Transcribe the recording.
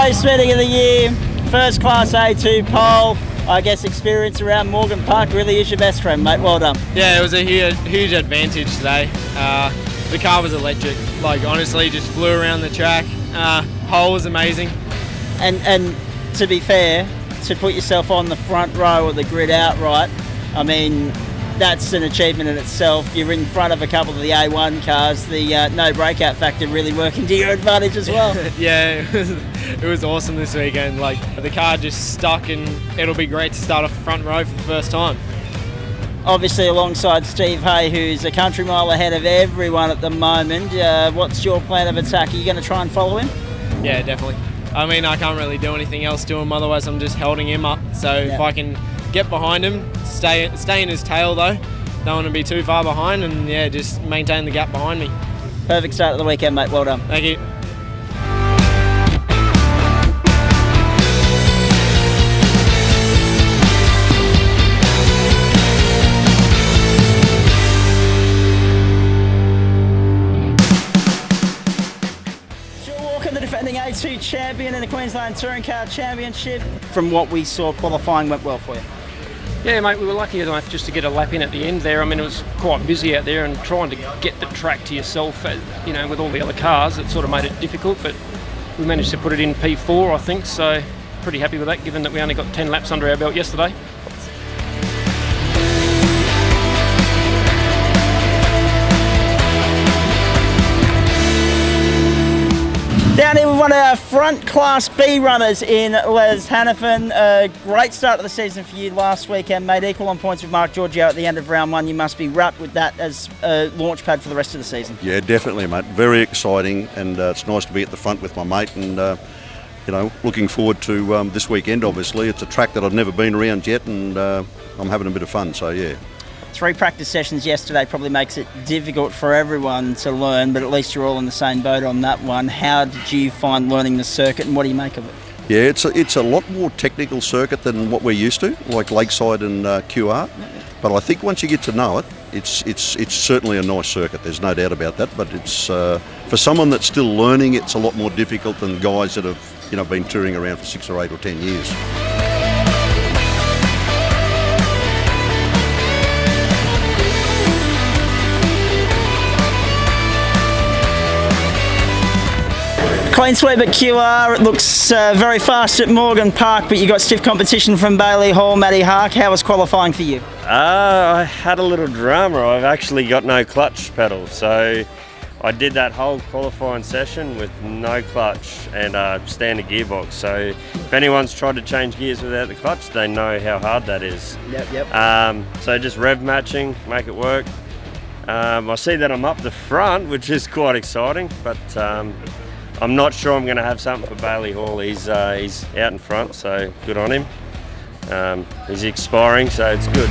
race meeting of the year, first Class A2 pole. I guess experience around Morgan Park really is your best friend, mate. Well done. Yeah, it was a huge advantage today. The car was electric. Like, honestly, just flew around the track. Pole was amazing. And to be fair, to put yourself on the front row of the grid outright, I mean, that's an achievement in itself. You're in front of a couple of the A1 cars. The no breakout factor really working to your advantage as well. Yeah, it was awesome this weekend. Like, the car just stuck, and it'll be great to start off the front row for the first time. Obviously alongside Steve Hay, who's a country mile ahead of everyone at the moment. What's your plan of attack? Are you going to try and follow him? Yeah, definitely. I mean, I can't really do anything else to him, otherwise I'm just holding him up. So Yeah. if I can get behind him, stay in his tail though, don't want to be too far behind, and yeah, just maintain the gap behind me. Perfect start of the weekend, mate. Well done. Thank you. The defending A2 champion in the Queensland Touring Car Championship. From what we saw, qualifying went well for you. Yeah, mate, we were lucky enough just to get a lap in at the end there. I mean, it was quite busy out there, and trying to get the track to yourself, you know, with all the other cars, it sort of made it difficult, but we managed to put it in P4, I think, so pretty happy with that, given that we only got 10 laps under our belt yesterday. Down here with one of our front Class B runners in Les Hannafin. A great start of the season for you last weekend, mate. Equal on points with Mark Giorgio at the end of round one. You must be wrapped with that as a launch pad for the rest of the season. Yeah, definitely, mate. Very exciting, and it's nice to be at the front with my mate, and you know, looking forward to this weekend. Obviously, it's a track that I've never been around yet, and I'm having a bit of fun. So yeah. 3 practice sessions yesterday probably makes it difficult for everyone to learn, but at least you're all in the same boat on that one. How did you find learning the circuit, and what do you make of it? Yeah, it's a lot more technical circuit than what we're used to, like Lakeside and QR. But I think once you get to know it, it's certainly a nice circuit. There's no doubt about that. But it's for someone that's still learning, it's a lot more difficult than guys that have been touring around for 6 or 8 or 10 years. Clean sweep at QR. It looks very fast at Morgan Park, but you got stiff competition from Bailey Hall, Matty Hark. How was qualifying for you? I had a little drama. I've actually got no clutch pedal, so I did that whole qualifying session with no clutch and standard gearbox. So if anyone's tried to change gears without the clutch, they know how hard that is. Yep. So just rev matching, make it work. I see that I'm up the front, which is quite exciting, but I'm not sure I'm going to have something for Bailey Hall. He's out in front, so good on him. He's expiring, so it's good.